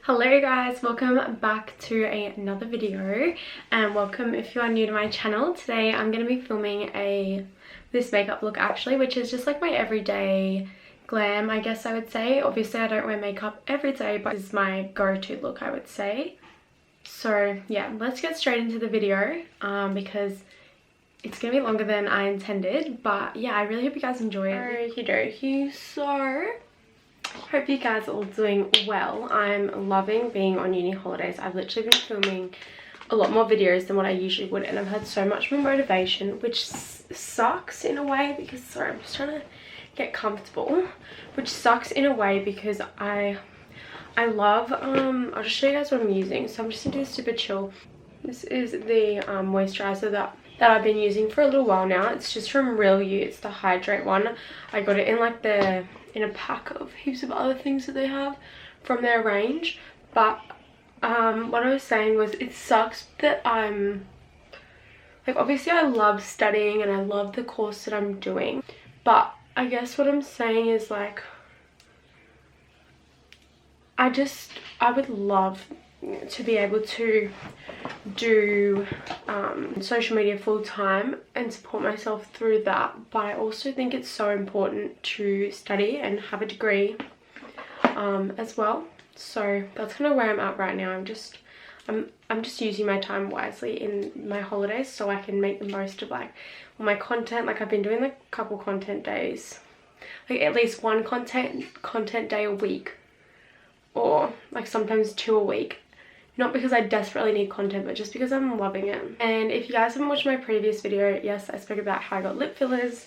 Hello guys, welcome back to another video, and welcome if you are new to my channel. Today I'm going to be filming this makeup look actually, which is just like my everyday glam, I guess I would say. Obviously I don't wear makeup every day, but this is my go-to look, I would say. So yeah, let's get straight into the video because it's going to be longer than I intended, but yeah, I really hope you guys enjoy it. Okie dokie, so hope you guys are all doing well. I'm loving being on uni holidays. I've literally been filming a lot more videos than what I usually would, and I've had so much more motivation, which sucks in a way because, sorry, I'm just trying to get comfortable, which sucks in a way because I love, I'll just show you guys what I'm using. So I'm just going to do Super Chill. This is the moisturizer that I've been using for a little while now. It's just from Real You. It's the Hydrate one. I got it in like in a pack of heaps of other things that they have from their range. But what I was saying was, it sucks that I'm like, obviously I love studying and I love the course that I'm doing, but I guess what I'm saying is like, I would love to be able to do social media full time and support myself through that, but I also think it's so important to study and have a degree as well. So that's kind of where I'm at right now. I'm just using my time wisely in my holidays so I can make the most of like all my content. Like I've been doing like a couple content days, like at least one content day a week, or like sometimes 2 a week. Not because I desperately need content, but just because I'm loving it. And if you guys haven't watched my previous video, yes, I spoke about how I got lip fillers.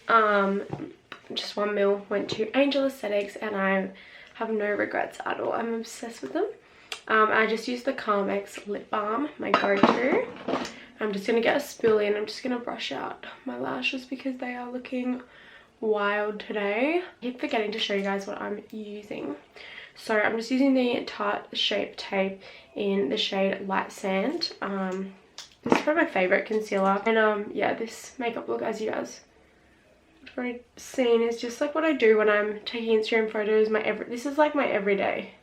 Just 1 mil, went to Angel Aesthetics, and I have no regrets at all. I'm obsessed with them. I just used the Carmex lip balm, my go-to. I'm just going to get a spoolie and I'm just going to brush out my lashes because they are looking wild today. I keep forgetting to show you guys what I'm using. So I'm just using the Tarte Shape Tape in the shade Light Sand. This is probably my favourite concealer. And yeah, this makeup look, as you guys have already seen, is just like what I do when I'm taking Instagram photos. This is like my everyday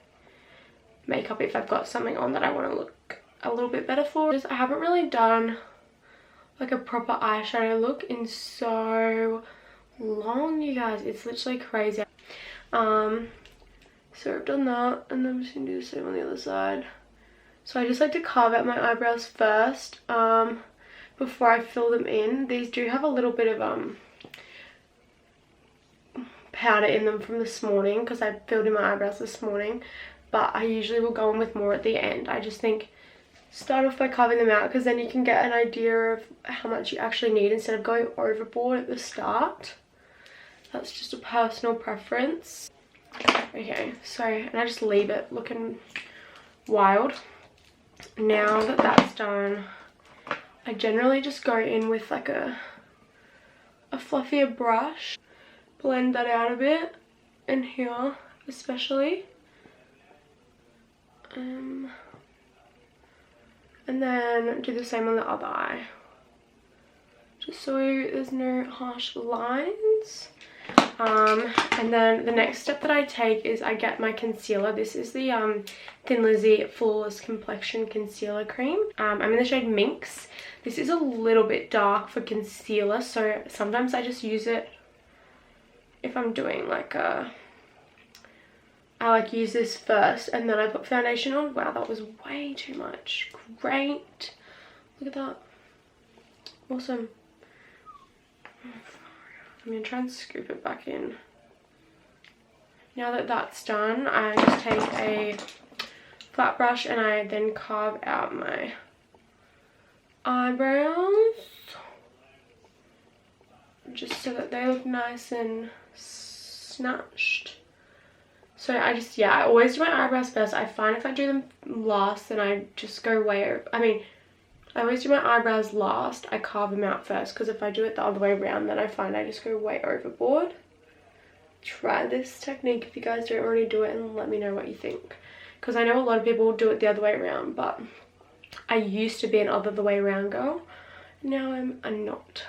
makeup if I've got something on that I want to look a little bit better for. I haven't really done like a proper eyeshadow look in so long, you guys. It's literally crazy. So I've done that, and then I'm just going to do the same on the other side. So I just like to carve out my eyebrows first before I fill them in. These do have a little bit of powder in them from this morning because I filled in my eyebrows this morning, but I usually will go in with more at the end. I just think start off by carving them out because then you can get an idea of how much you actually need instead of going overboard at the start. That's just a personal preference. Okay, so, and I just leave it looking wild. Now that that's done, I generally just go in with like a fluffier brush, blend that out a bit in here especially, and then do the same on the other eye, just so there's no harsh lines. And then the next step that I take is I get my concealer. This is the Thin Lizzy Flawless Complexion Concealer Cream. I'm in the shade Minx. This is a little bit dark for concealer, so sometimes I just use it if I'm doing like I like use this first and then I put foundation on. Wow, that was way too much. Great. Look at that. Awesome. I'm going to try and scoop it back in. Now that that's done, I just take a flat brush and I then carve out my eyebrows, just so that they look nice and snatched. So I always do my eyebrows first. I find if I do them last, then I just go way over. I always do my eyebrows last. I carve them out first, because if I do it the other way around, then I find I just go way overboard. Try this technique if you guys don't already do it and let me know what you think, because I know a lot of people do it the other way around, but I used to be an other the way around girl. Now I'm not.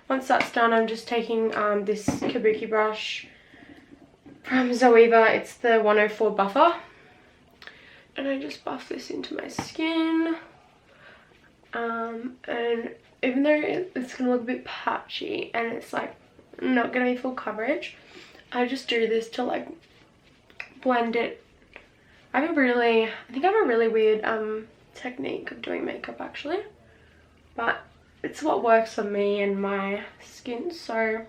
Once that's done, I'm just taking this kabuki brush from Zoeva. It's the 104 Buffer. and I just buff this into my skin. And even though it's gonna look a bit patchy and it's like not gonna be full coverage, I just do this to like blend it. I think I have a really weird technique of doing makeup actually, but it's what works for me and my skin, so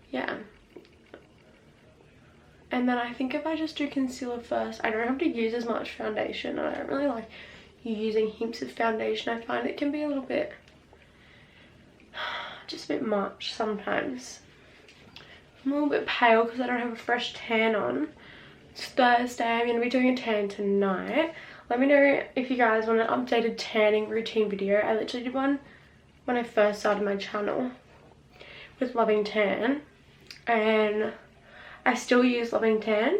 yeah. And then I think if I just do concealer first, I don't have to use as much foundation. I don't really like using heaps of foundation. I find it can be a little bit, just a bit much sometimes. I'm a little bit pale because I don't have a fresh tan on. It's Thursday, I'm going to be doing a tan tonight. Let me know if you guys want an updated tanning routine video. I literally did one when I first started my channel with Loving Tan, and I still use Loving Tan.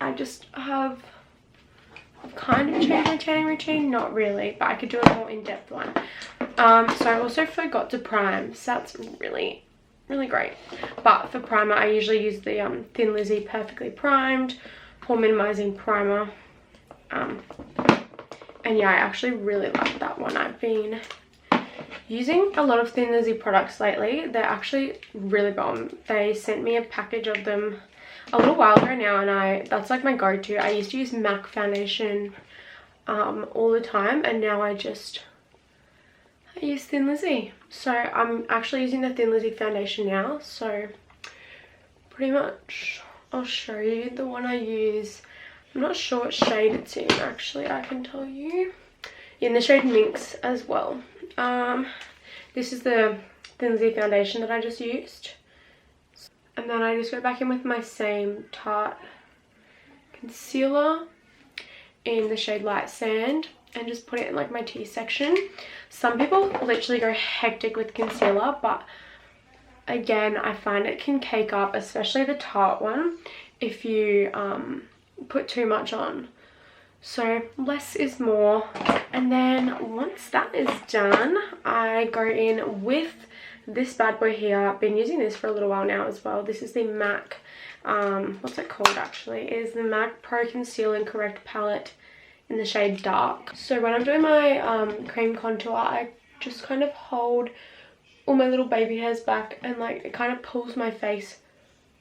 I just have kind of changed my tanning routine, not really, but I could do a more in-depth one. So I also forgot to prime, so that's really great. But for primer, I usually use the Thin Lizzy Perfectly Primed Pore Minimizing Primer. And yeah, I actually really like that one. I've been using a lot of Thin Lizzy products lately. They're actually really bomb. They sent me a package of them a little while ago now, and that's like my go-to. I used to use MAC foundation all the time, and now I use Thin Lizzy. So I'm actually using the Thin Lizzy foundation now, so pretty much I'll show you the one I use. I'm not sure what shade it's in actually, I can tell you. In the shade Minx as well. This is the Thin Lizzy foundation that I just used. And then I just go back in with my same Tarte concealer in the shade Light Sand and just put it in like my T section. Some people literally go hectic with concealer, but again, I find it can cake up, especially the Tarte one, if you put too much on. So less is more. And then once that is done, I go in with this bad boy here. I've been using this for a little while now as well. This is the MAC, what's it called actually? It is the MAC Pro Conceal and Correct palette in the shade Dark. So when I'm doing my cream contour, I just kind of hold all my little baby hairs back, and like it kind of pulls my face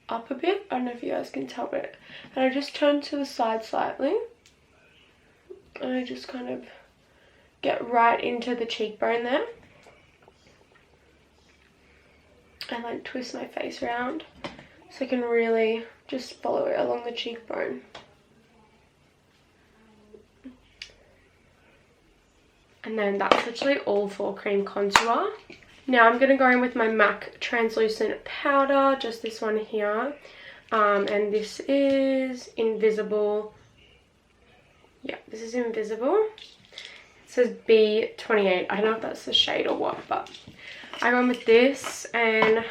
up a bit. I don't know if you guys can tell it. And I just turn to the side slightly, and I just kind of get right into the cheekbone there. And like twist my face around so I can really just follow it along the cheekbone. And then that's literally all for cream contour. Now I'm going to go in with my MAC translucent powder, just this one here. And this is Invisible. Yeah, this is Invisible. It says B28. I don't know if that's the shade or what, but I go in with this and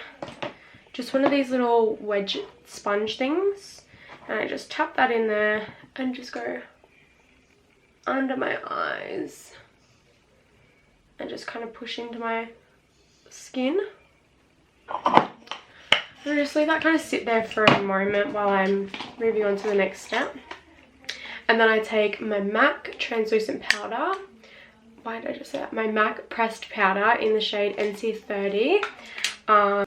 just one of these little wedge sponge things. And I just tap that in there and just go under my eyes. And just kind of push into my skin. And just leave that kind of sit there for a moment while I'm moving on to the next step. And then I take my MAC translucent powder. Why did I just say that? My MAC pressed powder in the shade NC30. And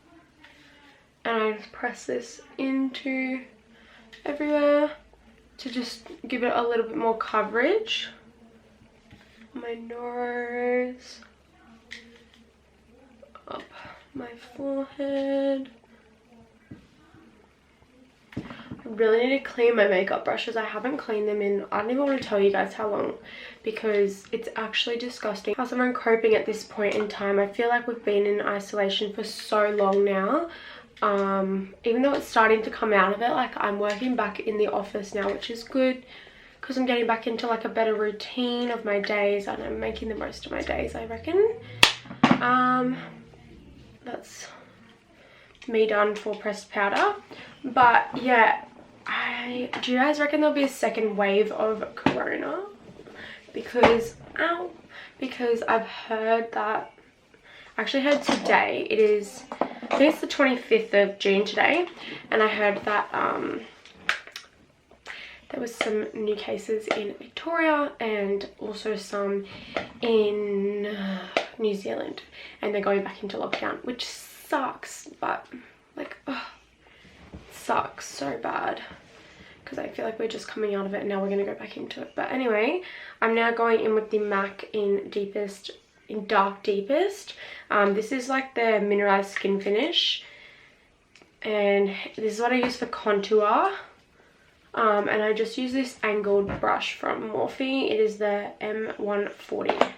I just press this into everywhere to just give it a little bit more coverage. My nose, up my forehead. I really need to clean my makeup brushes. I haven't cleaned them in, I don't even want to tell you guys how long, because it's actually disgusting. How's everyone coping at this point in time? I feel like we've been in isolation for so long now. Even though it's starting to come out of it, like I'm working back in the office now, which is good, because I'm getting back into like a better routine of my days, and I'm making the most of my days, I reckon. That's me done for pressed powder. But yeah, do you guys reckon there'll be a second wave of corona? Because I've heard that, I actually heard today, I think it's the 25th of June today, and I heard that There was some new cases in Victoria and also some in New Zealand, and they're going back into lockdown, which sucks, but like, oh, sucks so bad because I feel like we're just coming out of it and now we're going to go back into it. But anyway, I'm now going in with the MAC in Dark Deepest. This is like the mineralized skin finish, and this is what I use for contour. And I just use this angled brush from Morphe. It is the M140,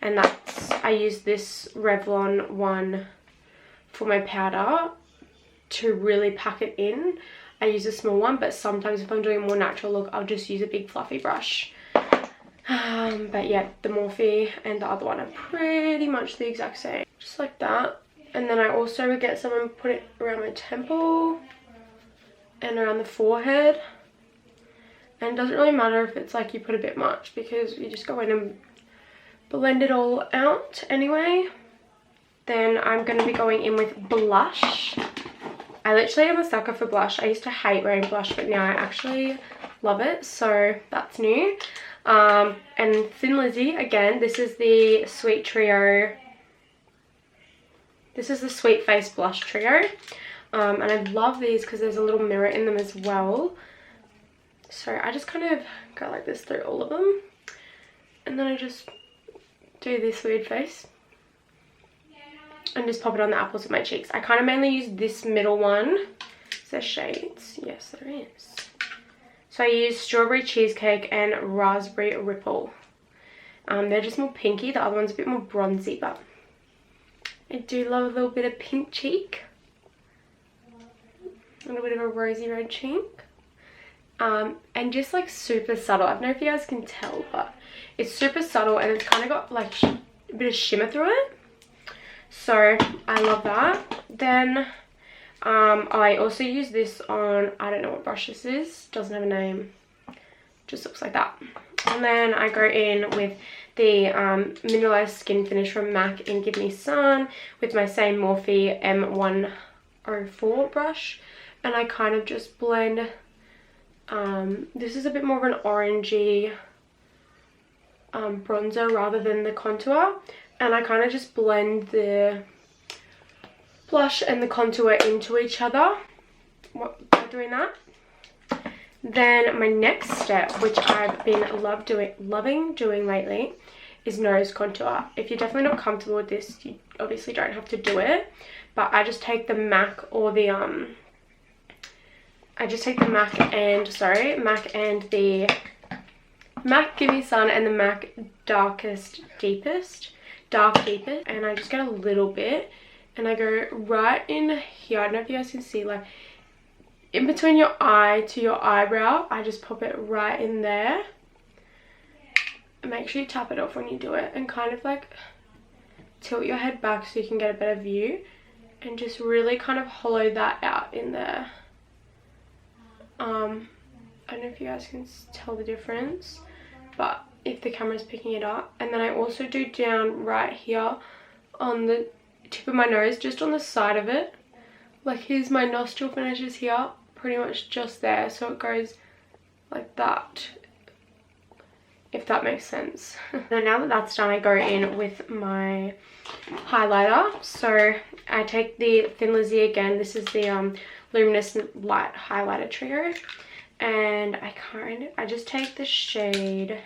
and I use this Revlon one for my powder to really pack it in. I use a small one, but sometimes if I'm doing a more natural look, I'll just use a big fluffy brush. But yeah, the Morphe and the other one are pretty much the exact same, just like that. And then I also would get some and put it around my temple and around the forehead. And it doesn't really matter if it's like you put a bit much, because you just go in and blend it all out anyway. Then I'm going to be going in with blush. I literally am a sucker for blush. I used to hate wearing blush, but now I actually love it, so that's new. And Thin Lizzy, again, this is the Sweet Trio. This is the Sweet Face Blush Trio. And I love these because there's a little mirror in them as well. So I just kind of go like this through all of them. And then I just do this weird face. And just pop it on the apples of my cheeks. I kind of mainly use this middle one. Is there shades? Yes, there is. So I use Strawberry Cheesecake and Raspberry Ripple. They're just more pinky. The other one's a bit more bronzy, but I do love a little bit of pink cheek. A little bit of a rosy red cheek. And just like super subtle. I don't know if you guys can tell, but it's super subtle and it's kind of got like a bit of shimmer through it. So I love that. Then I also use this on, I don't know what brush this is, doesn't have a name, just looks like that. And then I go in with the mineralized skin finish from MAC in Give Me Sun with my same Morphe M104 brush, and I kind of just blend. This is a bit more of an orangey bronzer rather than the contour, and I kind of just blend the blush and the contour into each other by doing that. Then my next step, which I've been loving doing lately, is nose contour. If you're definitely not comfortable with this, you obviously don't have to do it, but I just take the MAC or the MAC and the MAC Give Me Sun and the MAC Dark Deepest, and I just get a little bit and I go right in here. I don't know if you guys can see, like in between your eye to your eyebrow. I just pop it right in there. And make sure you tap it off when you do it and kind of like tilt your head back so you can get a better view, and just really kind of hollow that out in there. I don't know if you guys can tell the difference, but if the camera's picking it up. And then I also do down right here on the tip of my nose, just on the side of it. Like here's my nostril finishes here, pretty much just there, so it goes like that, if that makes sense. So now that that's done, I go in with my highlighter. So I take the Thin Lizzy again. This is the Luminous Light Highlighter Trio, and I just take the shade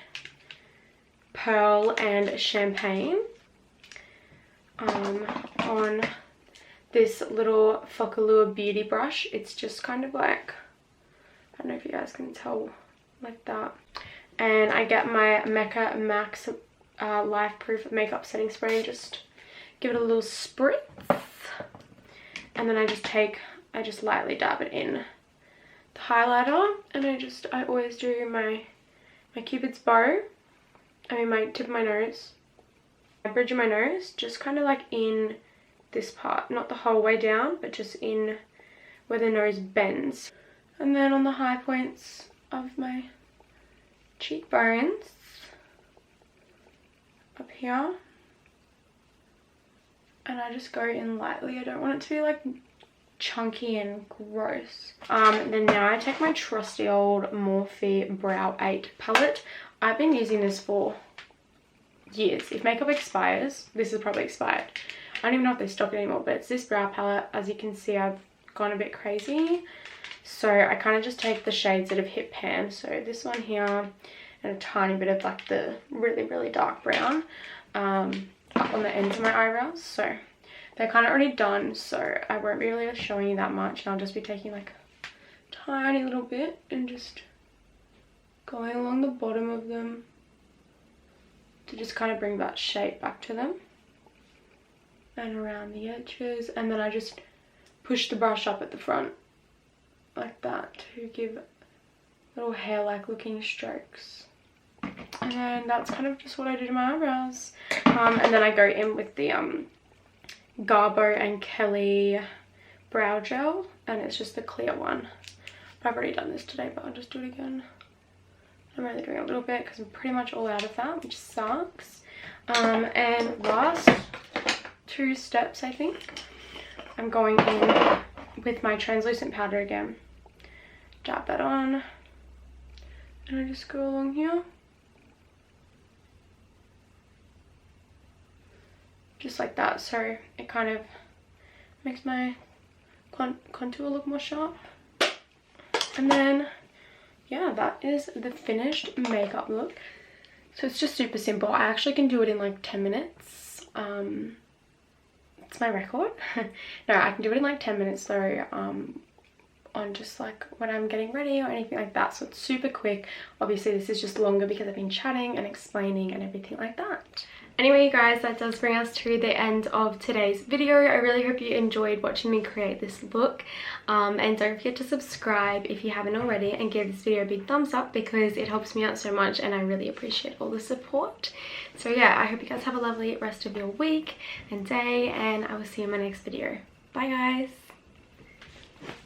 Pearl and Champagne on this little Focalure beauty brush. It's just kind of like, I don't know if you guys can tell, like that. And I get my Mecca Max Life Proof Makeup Setting Spray and just give it a little spritz. And then I just lightly dab it in the highlighter, and I always do my Cupid's bow. My tip of my nose, my bridge of my nose, just kind of like in this part, not the whole way down, but just in where the nose bends. And then on the high points of my cheekbones, up here, and I just go in lightly. I don't want it to be like chunky and gross. Then now I take my trusty old Morphe Brow 8 palette. I've been using this for years. If makeup expires, this is probably expired. I don't even know if they stock it anymore, but it's this brow palette. As you can see, I've gone a bit crazy. So I kind of just take the shades that have hit pan. So this one here and a tiny bit of like the really, really dark brown up on the ends of my eyebrows. So they're kind of already done, so I won't be really showing you that much. And I'll just be taking like a tiny little bit and just going along the bottom of them to just kind of bring that shape back to them and around the edges. And then I just push the brush up at the front like that to give little hair-like looking strokes. And then that's kind of just what I do to my eyebrows. And then I go in with the Garbo and Kelly brow gel, and it's just the clear one. I've already done this today, but I'll just do it again. I'm only doing a little bit because I'm pretty much all out of that, which sucks. And last 2 steps, I think, I'm going in with my translucent powder again. Dab that on, and I just go along here. Just like that, so it kind of makes my contour look more sharp. And then, yeah, that is the finished makeup look. So it's just super simple. I actually can do it in like 10 minutes. It's my record. No, I can do it in like 10 minutes though, on just like when I'm getting ready or anything like that. So it's super quick. Obviously this is just longer because I've been chatting and explaining and everything like that. Anyway, you guys, that does bring us to the end of today's video. I really hope you enjoyed watching me create this look. And don't forget to subscribe if you haven't already, and give this video a big thumbs up because it helps me out so much and I really appreciate all the support. So yeah, I hope you guys have a lovely rest of your week and day, and I will see you in my next video. Bye guys!